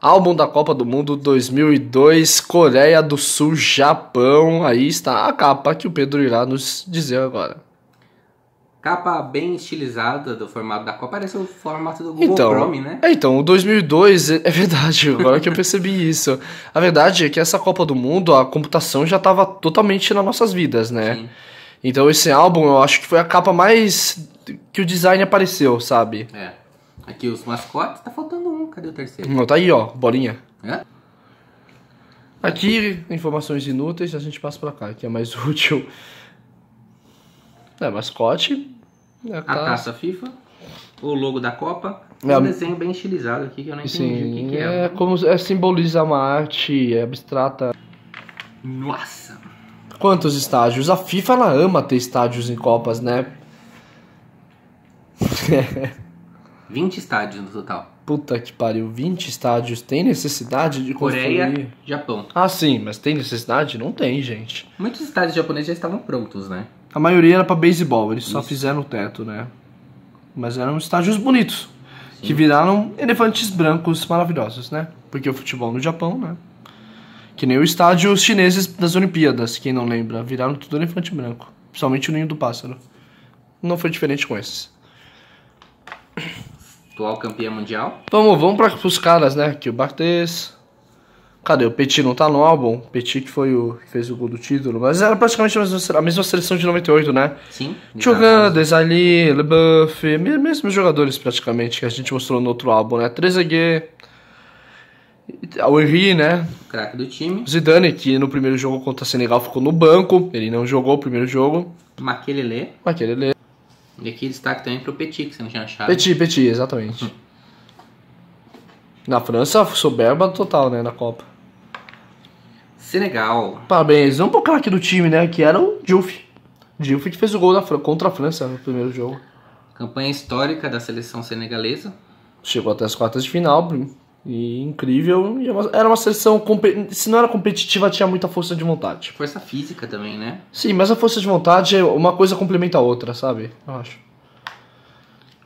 Álbum da Copa do Mundo 2002, Coreia do Sul, Japão. Aí está a capa que o Pedro irá nos dizer agora. Capa bem estilizada do formato da Copa, parece o formato do Google Chrome, né? Então, o 2002, é verdade, agora que eu percebi isso. A verdade é que essa Copa do Mundo, a computação já estava totalmente nas nossas vidas, né? Sim. Então esse álbum, eu acho que foi a capa mais que o design apareceu, sabe? É. Aqui os mascotes, tá faltando um, cadê o terceiro? Não, tá aí, ó, bolinha. É? Aqui, informações inúteis, a gente passa pra cá, que é mais útil. Mascote. A taça FIFA, o logo da Copa, um desenho bem estilizado aqui que eu não entendi o que é. É como simboliza uma arte abstrata. Nossa! Quantos estágios? A FIFA, ela ama ter estádios em Copas, né? 20 estádios no total. Puta que pariu, 20 estádios. Tem necessidade de construir? Coreia, Japão. Ah, sim, mas tem necessidade? Não tem, gente. Muitos estádios japoneses já estavam prontos, né? A maioria era pra beisebol, eles só fizeram o teto, né? Mas eram estádios bonitos, sim, que viraram elefantes brancos maravilhosos, né? Porque o futebol no Japão, né? Que nem os estádios chineses das Olimpíadas, quem não lembra, viraram tudo elefante branco. Principalmente o Ninho do Pássaro. Não foi diferente com esses. Atual campeã mundial. Vamos para os caras, né? Aqui o Barthez. Cadê? O Petit não tá no álbum. Petit que foi o que fez o gol do título. Mas era praticamente a mesma seleção de 98, né? Sim. Thuram, Desailly, Leboeuf, mesmos jogadores praticamente que a gente mostrou no outro álbum, né? Trezeguet, o Henry, né? O craque do time. Zidane, que no primeiro jogo contra Senegal ficou no banco. Ele não jogou o primeiro jogo. Makelele. E aqui destaque também pro Petit, que você não tinha achado. Petit, exatamente. Na França, soberba total, né? Na Copa. Senegal. Parabéns. Vamos pro craque do time, né? Que era o Diouf. Diouf que fez o gol contra a França no primeiro jogo. Campanha histórica da seleção senegalesa. Chegou até as quartas de final. E incrível. E era uma seleção... Se não era competitiva, tinha muita força de vontade. Força física também, né? Sim, mas a força de vontade, uma coisa complementa a outra, sabe? Eu acho.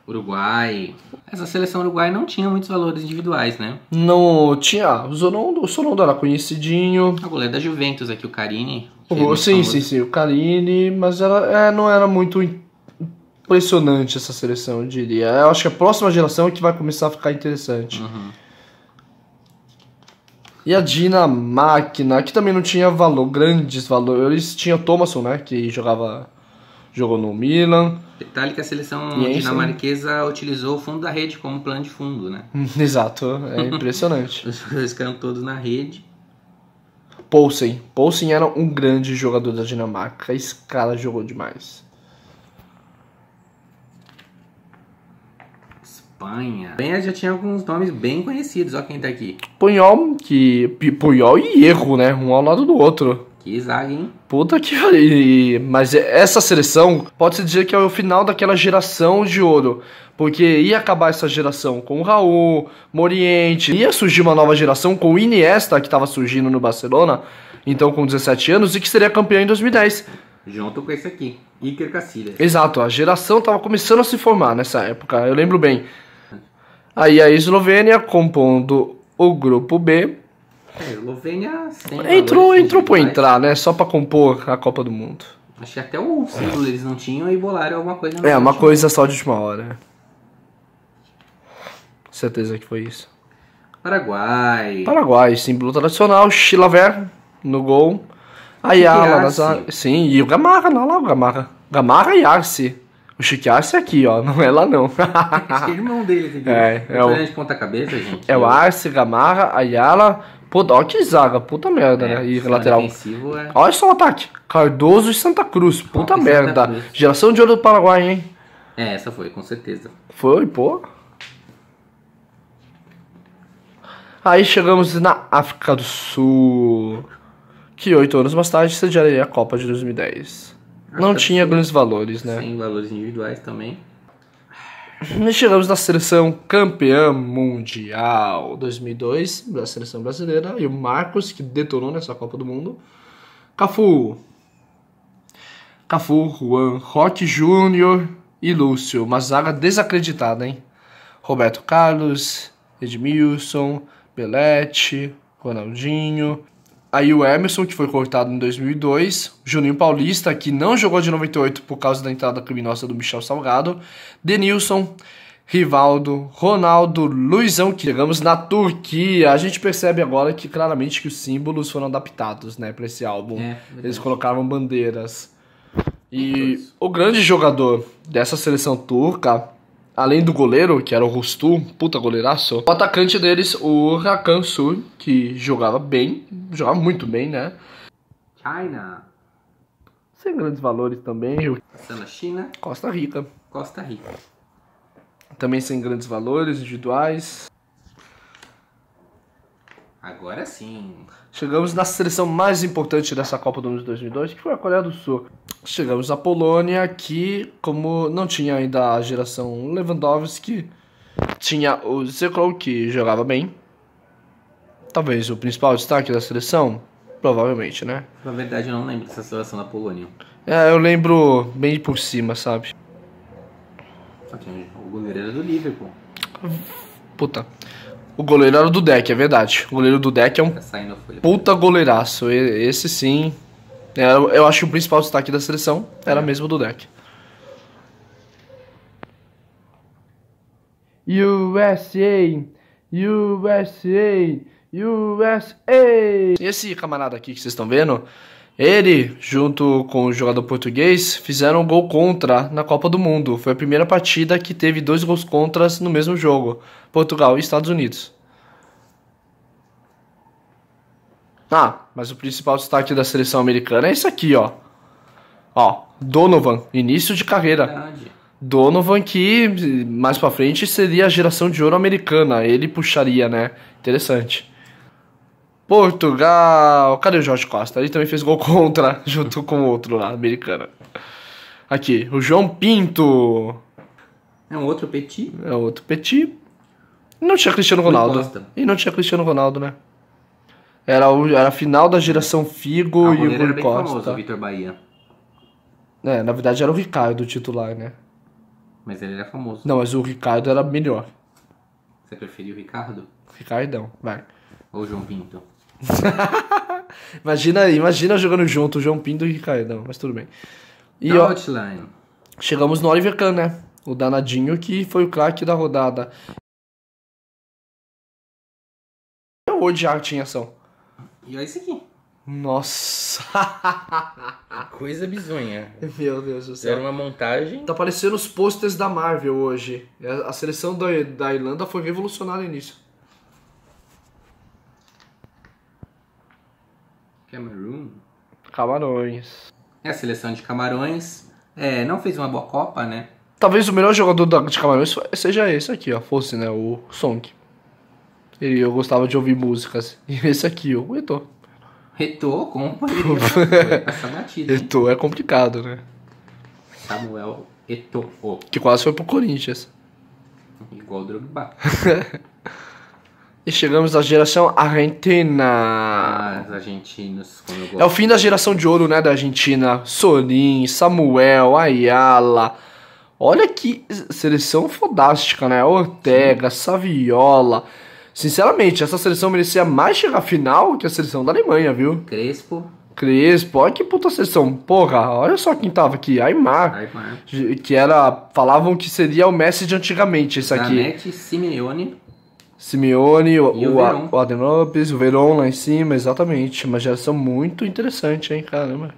Uruguai. Essa seleção uruguaia não tinha muitos valores individuais, né? Não tinha. O Sonondo era conhecidinho. A goleira da Juventus aqui, o Carine. Sim, o Carine. Mas não era muito impressionante essa seleção, eu diria. Eu acho que a próxima geração é que vai começar a ficar interessante. Uhum. E a Dinamarca, que também não tinha grandes valores. Tinha o Thomasson, né? Que jogou no Milan. Detalhe que a seleção dinamarquesa utilizou o fundo da rede como plano de fundo, né? Exato, é impressionante. Os jogadores ficaram todos na rede. Poulsen era um grande jogador da Dinamarca. Esse cara jogou demais. Espanha já tinha alguns nomes bem conhecidos. Olha quem tá aqui. Puyol e Erro, né? Um ao lado do outro. Que zaga, hein? Puta que... Mas essa seleção, pode-se dizer que é o final daquela geração de ouro. Porque ia acabar essa geração com o Raul, Moriente. Ia surgir uma nova geração com o Iniesta, que estava surgindo no Barcelona. Então com 17 anos, e que seria campeão em 2010. Junto com esse aqui, Iker Casillas. Exato, a geração estava começando a se formar nessa época, eu lembro bem. Aí a Eslovênia compondo o grupo B. A Eslovênia entrou por entrar, né? Só pra compor a Copa do Mundo. Acho que até o símbolo eles não tinham e bolaram alguma coisa. Uma coisa só de última hora. Certeza que foi isso. Paraguai, símbolo tradicional. Chilaver no gol. Ayala, Nazar. Sim, e o Gamarra, não lá o Gamarra. Gamarra e Arce. O Chique Arce é aqui, ó. Não é lá, não. Acho que é irmão deles aqui. É o de ponta-cabeça, gente. É o Arce, Gamarra, Ayala. Pô, ó que zaga. Puta merda, né? E lateral. Olha só o ataque. Cardoso e Santa Cruz. Puta merda. Geração de ouro do Paraguai, hein? Essa foi, com certeza. Foi, pô. Aí chegamos na África do Sul, que 8 anos mais tarde sediaria a Copa de 2010. Não tinha grandes valores, né? Sem valores individuais também. E chegamos na seleção campeã mundial 2002, da seleção brasileira, e o Marcos, que detonou nessa Copa do Mundo. Cafu, Juan, Roque Júnior e Lúcio. Uma zaga desacreditada, hein? Roberto Carlos, Edmilson, Belete, Ronaldinho. Aí o Emerson, que foi cortado em 2002. Juninho Paulista, que não jogou de 98 por causa da entrada criminosa do Michel Salgado. Denilson, Rivaldo, Ronaldo, Luizão, que chegamos na Turquia. A gente percebe agora que claramente que os símbolos foram adaptados, né, para esse álbum. Eles colocavam bandeiras. E o grande jogador dessa seleção turca, além do goleiro, que era o Rustu, puta goleiraço, o atacante deles, o Hakan Sur, que jogava bem, jogava muito bem, né? China. Sem grandes valores também. Passando a China. Costa Rica. Costa Rica. Também sem grandes valores individuais. Agora sim. Chegamos na seleção mais importante dessa Copa do Mundo de 2002, que foi a Coreia do Sul. Chegamos à Polônia, que, como não tinha ainda a geração Lewandowski, tinha o Zeklou, que jogava bem. Talvez o principal destaque da seleção, provavelmente, né? Na verdade, eu não lembro dessa seleção da Polônia. Eu lembro bem por cima, sabe? Só que o goleiro era do Liverpool. Puta. O goleiro era do Deck, é verdade. O goleiro do Deck é um puta goleiraço. Esse sim. Eu acho que o principal destaque da seleção era mesmo do Deck. USA! USA! USA! Esse camarada aqui que vocês estão vendo, ele, junto com o jogador português, fizeram um gol contra na Copa do Mundo. Foi a primeira partida que teve 2 gols contras no mesmo jogo. Portugal e Estados Unidos. Mas o principal destaque da seleção americana é esse aqui, ó. Ó, Donovan, início de carreira. Verdade. Donovan que, mais pra frente, seria a geração de ouro americana. Ele puxaria, né? Interessante. Portugal. Cadê o Jorge Costa? Ele também fez gol contra, junto com o outro lá, americano. Aqui, o João Pinto. É um outro Petit. É outro Petit. Não tinha Cristiano Ronaldo. E não tinha Cristiano Ronaldo, né? Era a final da geração Figo e o Rui Costa. Famoso, o Vitor Bahia. Na verdade era o Ricardo o titular, né? Mas ele era famoso. Não, mas o Ricardo era melhor. Você preferia o Ricardo? Ricardão, vai. Ou o João Pinto? Imagina jogando junto o João Pinto e o Ricardão, mas tudo bem. E ó, chegamos no Oliver Kahn, né? O danadinho que foi o craque da rodada. Eu de arte em ação. E olha isso aqui. Nossa. Coisa bizonha. Meu Deus do céu. Era uma montagem. Tá parecendo os posters da Marvel hoje. A seleção da Irlanda foi revolucionária nisso. Camarões. A seleção de Camarões não fez uma boa Copa, né? Talvez o melhor jogador de Camarões seja esse aqui, ó. Fosse, né? O Song. Eu gostava de ouvir músicas. E esse aqui, o Eto'o. Eto'o? Como poderia passar batido? Eto'o é complicado, né? Samuel Eto'o. Que quase foi pro Corinthians. Igual o Drogba. E chegamos à geração Argentina. Os argentinos, como eu gosto. É o fim da geração de ouro, né, da Argentina. Sorin, Samuel, Ayala. Olha que seleção fodástica, né? Ortega, Saviola. Sinceramente, essa seleção merecia mais chegar à final que a seleção da Alemanha, viu? Crespo, olha que puta seleção. Porra, olha só quem tava aqui. Aimar. Que era... Falavam que seria o Messi de antigamente, esse aqui. Zanetti, Simeone, o Adem Lopes, o Veron lá em cima, exatamente. Uma geração muito interessante, hein, caramba.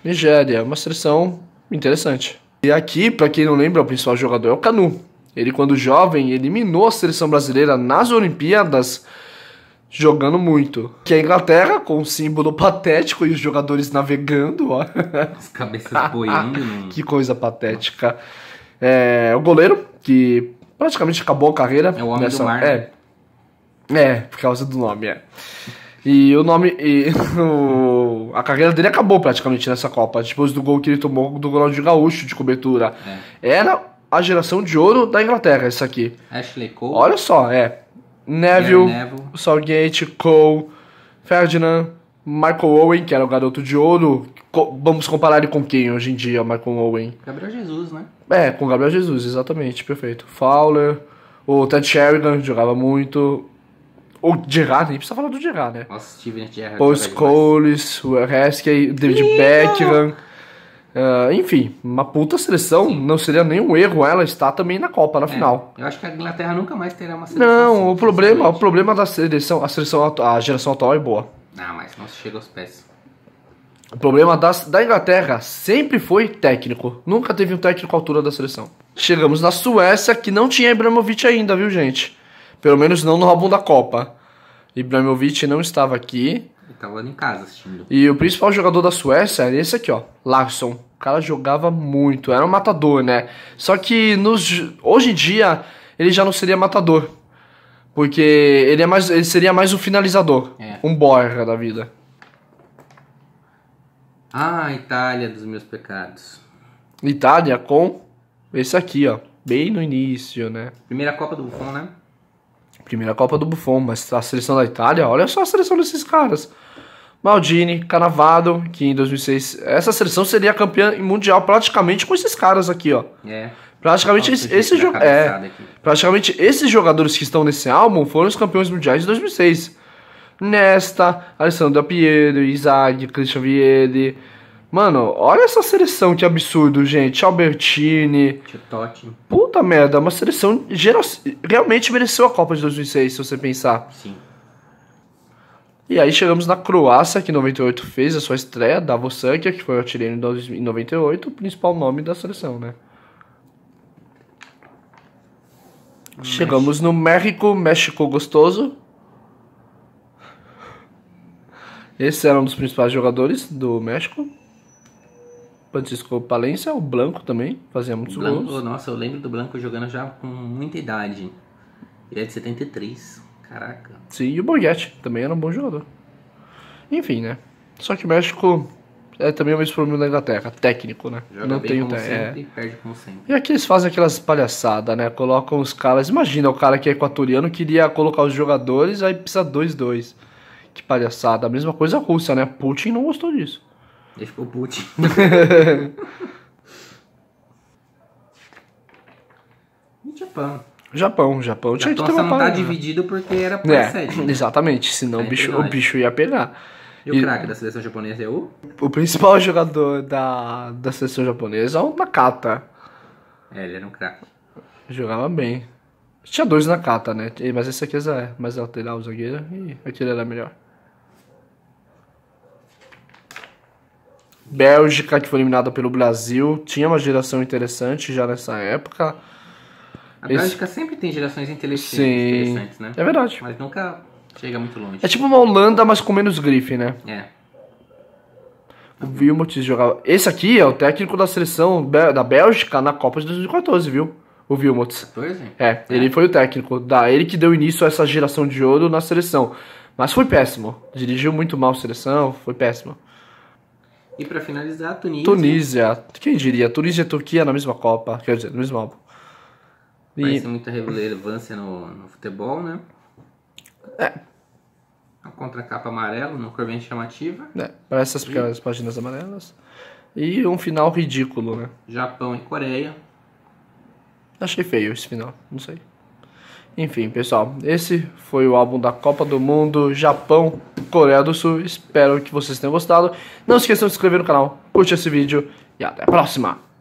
Nigéria, uma seleção interessante. E aqui, pra quem não lembra, o principal jogador é o Kanu. Ele, quando jovem, eliminou a seleção brasileira nas Olimpíadas, jogando muito. Que a Inglaterra, com um símbolo patético e os jogadores navegando, ó. As cabeças boiando. Que coisa patética. O goleiro, que praticamente acabou a carreira. É o homem do mar. Por causa do nome, E o nome... a carreira dele acabou praticamente nessa Copa. Depois do gol que ele tomou do Ronaldinho Gaúcho de cobertura. Era a geração de ouro da Inglaterra, essa aqui. Ashley Cole. Olha só, Neville, Southgate, Cole, Ferdinand, Michael Owen, que era o garoto de ouro. Vamos comparar ele com quem hoje em dia, Michael Owen? Gabriel Jesus, né? Com Gabriel Jesus, exatamente, perfeito. Fowler, O Ted Sheringham jogava muito. O Gerrard, nem precisa falar do Gerrard, né? Nossa, Steven Gerrard. Paul Scholes, o Heskey, David Beckham. Enfim, uma puta seleção. Sim. Não seria nenhum erro ela estar também na Copa, na final. Eu acho que a Inglaterra nunca mais terá uma seleção. Não, assim, o problema da seleção, a geração atual é boa. Não, mas não se chega aos pés. O problema da Inglaterra sempre foi técnico. Nunca teve um técnico à altura da seleção. Chegamos na Suécia, que não tinha Ibrahimovic ainda, viu, gente? Pelo menos não no álbum da Copa. Ibrahimovic não estava aqui. Ele estava em casa assistindo. E o principal jogador da Suécia era esse aqui, ó. Larsson. O cara jogava muito. Era um matador, né? Só que hoje em dia ele já não seria matador. Porque ele seria mais um finalizador. Um Borja da vida. Ah, Itália dos meus pecados. Itália com esse aqui, ó. Bem no início, né? Primeira Copa do Buffon, né? Primeira Copa do Buffon, mas a seleção da Itália, olha só a seleção desses caras. Maldini, Cannavaro, que em 2006... Essa seleção seria campeã mundial praticamente com esses caras aqui, ó. Praticamente, praticamente esses jogadores que estão nesse álbum foram os campeões mundiais de 2006. Nesta, Alessandro Del Piero, Inzaghi, Christian Vieri. Mano, olha essa seleção, que absurdo, gente. Albertini. Totti. Puta merda, uma seleção realmente mereceu a Copa de 2006, se você pensar. Sim. E aí chegamos na Croácia, que em 98 fez a sua estreia, Davor Suker, que foi o artilheiro em 98, o principal nome da seleção, né? Chegamos no México gostoso. Esse era um dos principais jogadores do México. Francisco Palencia, o Blanco também, fazia muitos gols. Nossa, eu lembro do Blanco jogando já com muita idade. Ele é de 73, caraca. Sim, e o Borghetti também era um bom jogador. Enfim, né? Só que o México é também o mesmo problema da Inglaterra, técnico, né? Joga não bem tem como sempre, perde como sempre. E aqui eles fazem aquelas palhaçadas, né? Colocam os caras... Imagina o cara que é equatoriano, queria colocar os jogadores, aí precisa 2-2. Que palhaçada. A mesma coisa a Rússia, né? Putin não gostou disso. Ele ficou Putin. Japão. Japão tinha que ter uma não tá dividido porque era por sede. Né? Exatamente, senão o bicho ia pegar. E o craque da seleção japonesa é o? O principal jogador da seleção japonesa é o Nakata. Ele era um craque. Jogava bem. Tinha 2 Nakata, né? Mas esse aqui é mais lateral, o zagueiro, e aquele era melhor. Bélgica, que foi eliminada pelo Brasil, tinha uma geração interessante já nessa época. A Bélgica sempre tem gerações interessantes, né? É verdade. Mas nunca chega muito longe. É tipo uma Holanda, mas com menos grife, né? O Wilmots jogava... Esse aqui é o técnico da seleção da Bélgica na Copa de 2014, viu? O Wilmots. 14? Ele foi o técnico. Ele que deu início a essa geração de ouro na seleção. Mas foi péssimo. Dirigiu muito mal a seleção, foi péssimo. E pra finalizar, Tunísia. Quem diria? Tunísia e Turquia na mesma Copa. Quer dizer, no mesmo álbum. Parece muita relevância no futebol, né? A contracapa amarela, uma cor bem chamativa. Parece essas pequenas páginas amarelas. E um final ridículo, né? Japão e Coreia. Achei feio esse final, não sei. Enfim, pessoal, esse foi o álbum da Copa do Mundo, Japão, Coreia do Sul. Espero que vocês tenham gostado. Não se esqueçam de se inscrever no canal, curte esse vídeo e até a próxima!